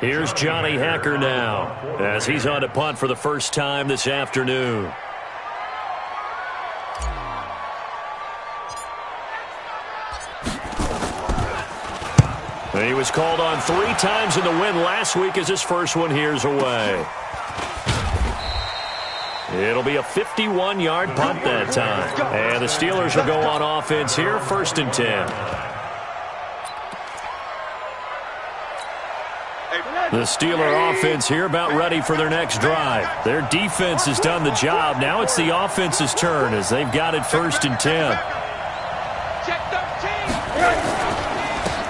Here's Johnny Hacker now as he's on to punt for the first time this afternoon. He was called on 3 times in the win last week as his first one here's away. It'll be a 51-yard punt that time. And the Steelers will go on offense here, 1st and 10. The Steeler offense here about ready for their next drive. Their defense has done the job. Now it's the offense's turn as they've got it 1st and 10.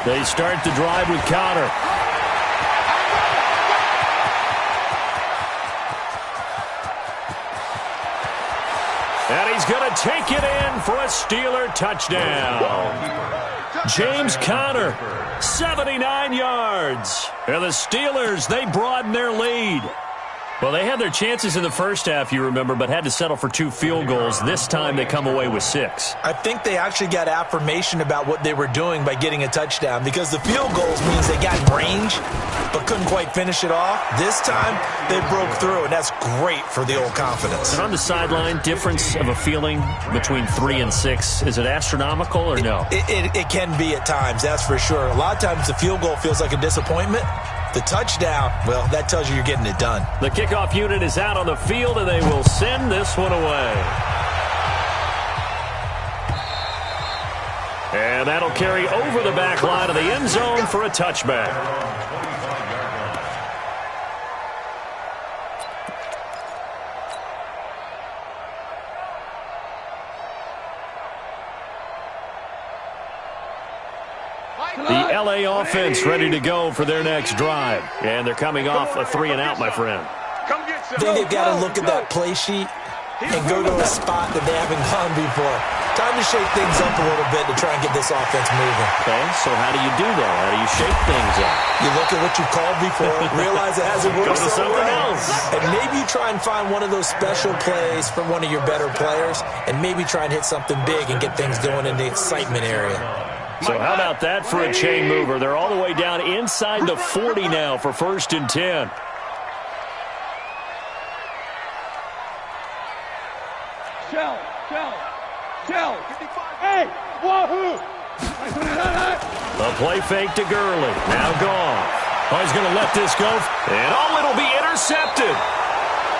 They start the drive with Connor. And he's going to take it in for a Steeler touchdown. James Conner, 79 yards. And the Steelers, they broaden their lead. Well, they had their chances in the first half, you remember, but had to settle for 2 field goals. This time they come away with 6. I think they actually got affirmation about what they were doing by getting a touchdown because the field goals means they got in range but couldn't quite finish it off. This time they broke through, and that's great for the old confidence. And on the sideline, difference of a feeling between 3 and 6, is it astronomical or no? It can be at times, that's for sure. A lot of times the field goal feels like a disappointment. The touchdown, well, that tells you you're getting it done. The kickoff unit is out on the field, and they will send this one away. And that'll carry over the back line of the end zone for a touchback. The LA offense ready to go for their next drive. And they're coming off a 3-and-out, my friend. I think they've got to look at that play sheet and go to a spot that they haven't gone before. Time to shake things up a little bit to try and get this offense moving. Okay, so how do you do that? How do you shake things up? You look at what you called before, realize it hasn't worked Go to something else. And maybe you try and find one of those special plays from one of your better players and maybe try and hit something big and get things going in the excitement area. So how about that for a chain mover? They're all the way down inside the 40 now for 1st and 10. Shell. Hey, wahoo! A play fake to Gurley. Now gone. Oh, he's going to let this go. And it'll be intercepted.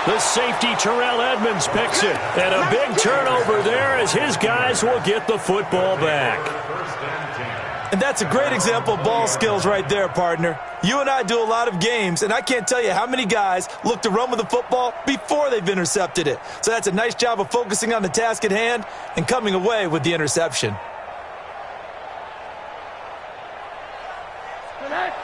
The safety, Terrell Edmonds, picks it. And a big turnover there as his guys will get the football back. And that's a great example of ball skills right there, partner. You and I do a lot of games, and I can't tell you how many guys look to run with the football before they've intercepted it. So that's a nice job of focusing on the task at hand and coming away with the interception.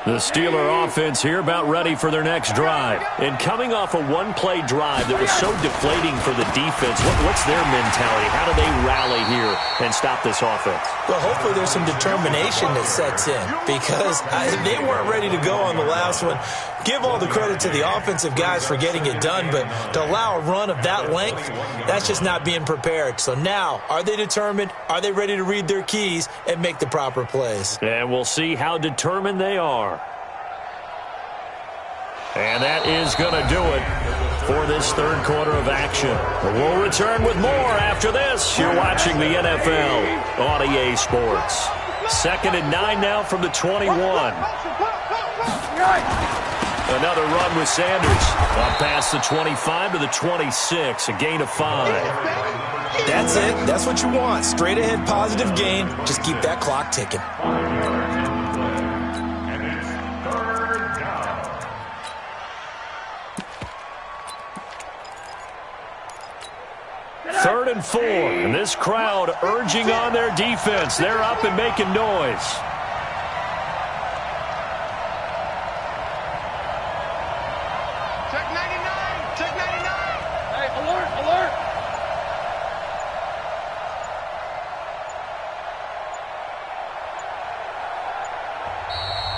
The Steeler offense here about ready for their next drive. And coming off a one-play drive that was so deflating for the defense, what's their mentality? How do they rally here and stop this offense? Well, hopefully there's some determination that sets in because they weren't ready to go on the last one. Give all the credit to the offensive guys for getting it done, but to allow a run of that length, that's just not being prepared. So now, are they determined? Are they ready to read their keys and make the proper plays? And we'll see how determined they are. And that is going to do it for this third quarter of action. We'll return with more after this. You're watching the NFL on EA Sports. 2nd and 9 now from the 21. Another run with Sanders. Up past the 25 to the 26. A gain of 5. That's it. That's what you want. Straight ahead positive gain. Just keep that clock ticking. 3rd and 4, and this crowd urging on their defense. They're up and making noise. Check 99. Check 99. Hey, alert.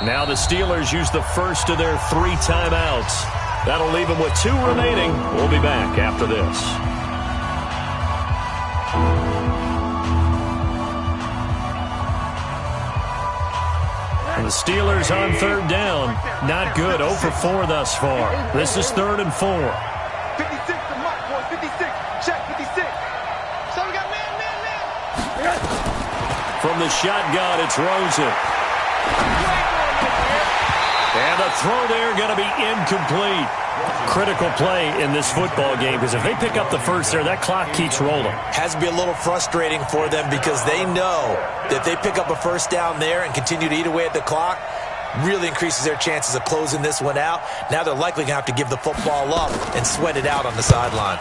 Now the Steelers use the first of their 3 timeouts. That'll leave them with 2 remaining. We'll be back after this. The Steelers on third down. Not good. 0 for 4 thus far. This is 3rd and 4. 56 to Mark, boy. 56. Check 56. So we got man. From the shotgun, it's Rosen. And the throw there going to be incomplete. Critical play in this football game, because if they pick up the first there, that clock keeps rolling. Has to be a little frustrating for them, because they know that if they pick up a first down there and continue to eat away at the clock, really increases their chances of closing this one out. Now they're likely going to have to give the football up and sweat it out on the sideline.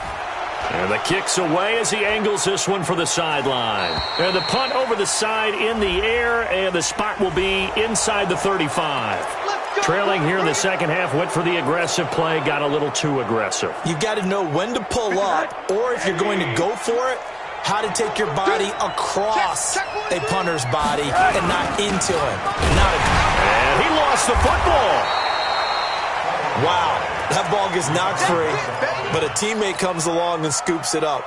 And the kick's away as he angles this one for the sideline. And the punt over the side in the air, and the spot will be inside the 35. Trailing here in the second half, went for the aggressive play, got a little too aggressive. You've got to know when to pull up, or if you're going to go for it, how to take your body across a punter's body and not into him. And he lost the football. Wow, that ball gets knocked free, but a teammate comes along and scoops it up.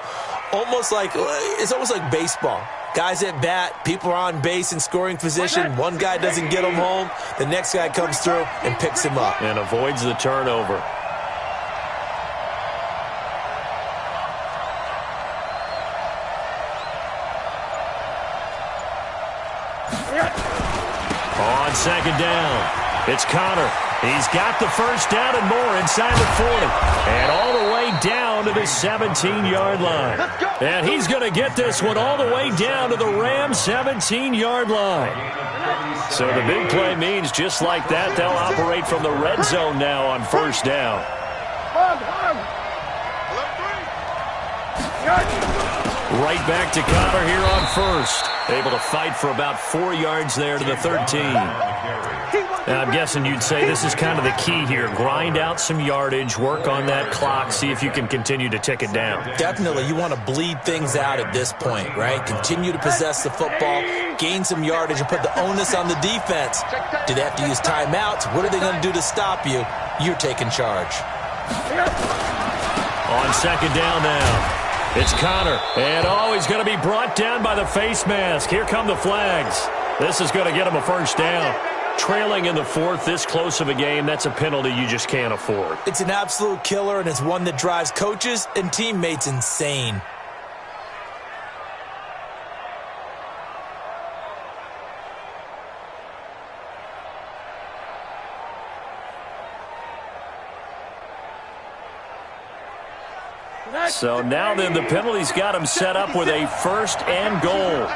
It's almost like baseball. Guys at bat, people are on base in scoring position. One guy doesn't get him home. The next guy comes through and picks him up. And avoids the turnover. On second down, it's Connor. He's got the first down and more inside the 40. And all the way down to the 17-yard line. And he's going to get this one all the way down to the Rams' 17-yard line. So the big play means just like that, they'll operate from the red zone now on first down. Right back to Connor here on first. Able to fight for about 4 yards there to the 13. Now, I'm guessing you'd say this is kind of the key here. Grind out some yardage, work on that clock, see if you can continue to tick it down. Definitely. You want to bleed things out at this point, right? Continue to possess the football, gain some yardage, and put the onus on the defense. Do they have to use timeouts? What are they going to do to stop you? You're taking charge. On second down now. It's Connor, and he's going to be brought down by the face mask. Here come the flags. This is going to get him a first down. Trailing in the fourth, this close of a game, that's a penalty you just can't afford. It's an absolute killer, and it's one that drives coaches and teammates insane. So now then, the penalty's got him set up with a first and goal.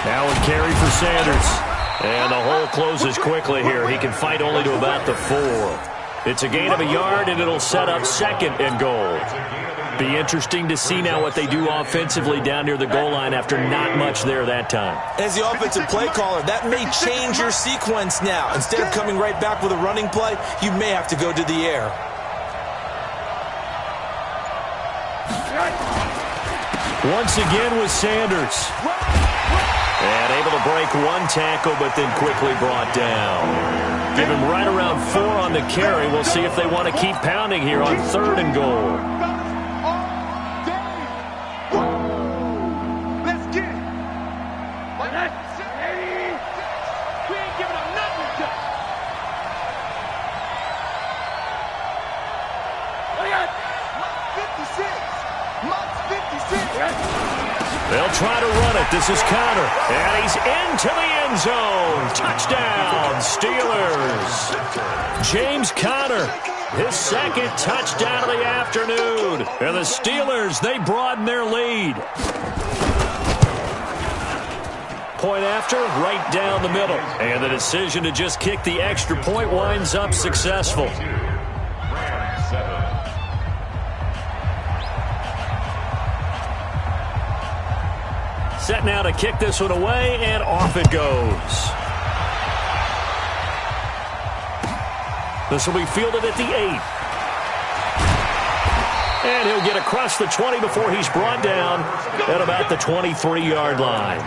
Now a carry for Sanders. And the hole closes quickly here. He can fight only to about the 4. It's a gain of a yard, and it'll set up second and goal. Be interesting to see now what they do offensively down near the goal line after not much there that time. As the offensive play caller, that may change your sequence now. Instead of coming right back with a running play, you may have to go to the air. Once again with Sanders. And able to break one tackle, but then quickly brought down. Give him right around 4 on the carry. We'll see if they want to keep pounding here on third and goal. They'll try to run it. This is Connor. And he's into the end zone. Touchdown, Steelers. James Conner, his second touchdown of the afternoon. And the Steelers, they broaden their lead. Point after, right down the middle. And the decision to just kick the extra point winds up successful. Set now to kick this one away, and off it goes. This will be fielded at the 8. And he'll get across the 20 before he's brought down at about the 23-yard line.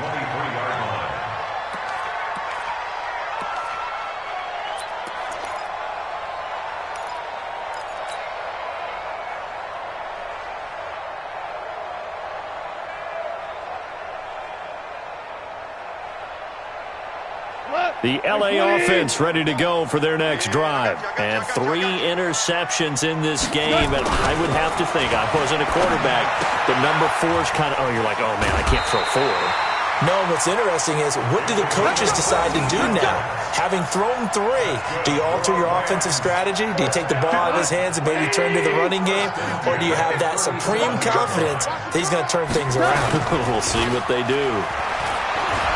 The LA offense ready to go for their next drive. And 3 interceptions in this game. And I would have to think, I wasn't a quarterback, but number 4 is kind of, oh, you're like, oh, man, I can't throw 4. No, what's interesting is, what do the coaches decide to do now? Having thrown 3, do you alter your offensive strategy? Do you take the ball out of his hands and maybe turn to the running game? Or do you have that supreme confidence that he's going to turn things around? We'll see what they do.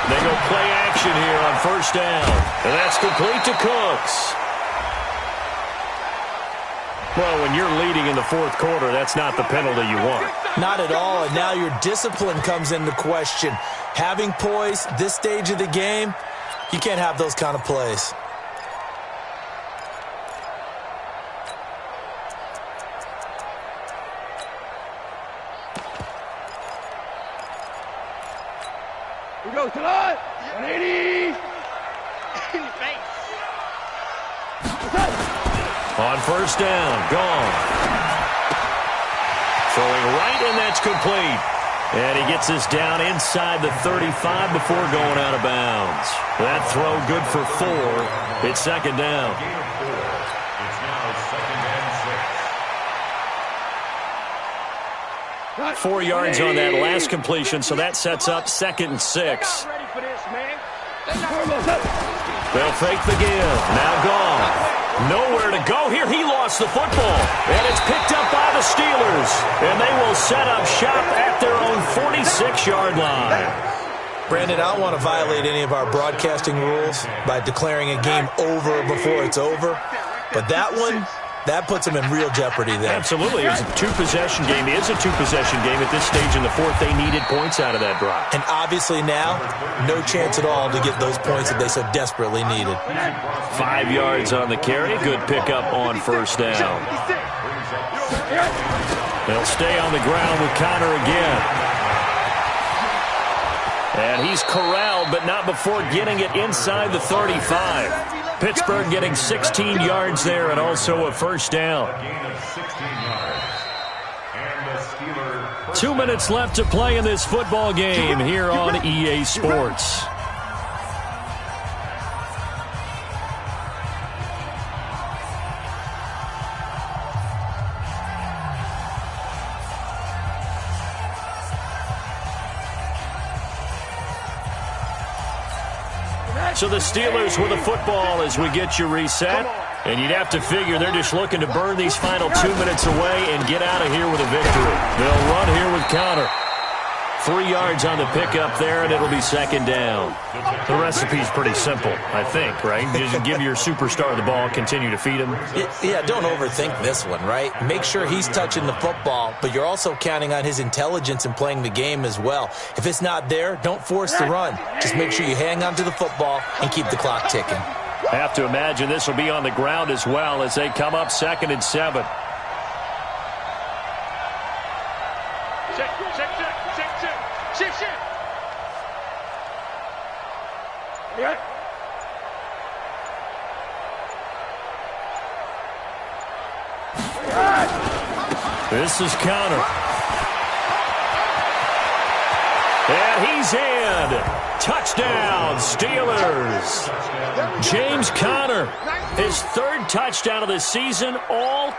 They go play action here on first down. And that's complete to Cooks. Well, when you're leading in the fourth quarter, that's not the penalty you want. Not at all, and now your discipline comes into question. Having poise this stage of the game, you can't have those kind of plays. Here we go, Talon! 180! On first down, gone. Throwing right, and that's complete. And he gets us down inside the 35 before going out of bounds. That throw good for 4. It's second down. It's now second and 6. 4 yards on that last completion, so that sets up 2nd and 6. They'll fake the give. Now gone. Nowhere to go here. He lost the football. And it's picked up by the Steelers. And they will set up shop at their own 46-yard line. Brandon, I don't want to violate any of our broadcasting rules by declaring a game over before it's over. But that one, that puts them in real jeopardy there. Absolutely. It was a 2-possession game. It is a 2-possession game at this stage in the fourth. They needed points out of that drive. And obviously now, no chance at all to get those points that they so desperately needed. 5 yards on the carry. Good pickup on first down. They'll stay on the ground with Connor again. And he's corralled, but not before getting it inside the 35. Pittsburgh getting 16 yards there and also a first down. 2 minutes left to play in this football game here on EA Sports. So the Steelers with a football as we get you reset. And you'd have to figure they're just looking to burn these final 2 minutes away and get out of here with a victory. They'll run here with Connor. 3 yards on the pickup there, and it'll be second down. The recipe's pretty simple, I think, right? Just give your superstar the ball, continue to feed him. Yeah, don't overthink this one, right? Make sure he's touching the football, but you're also counting on his intelligence in playing the game as well. If it's not there, don't force the run. Just make sure you hang on to the football and keep the clock ticking. Have to imagine this will be on the ground as well as they come up 2nd and 7. This is Connor. And he's in. Touchdown, Steelers. James Conner, his 3rd touchdown of the season, all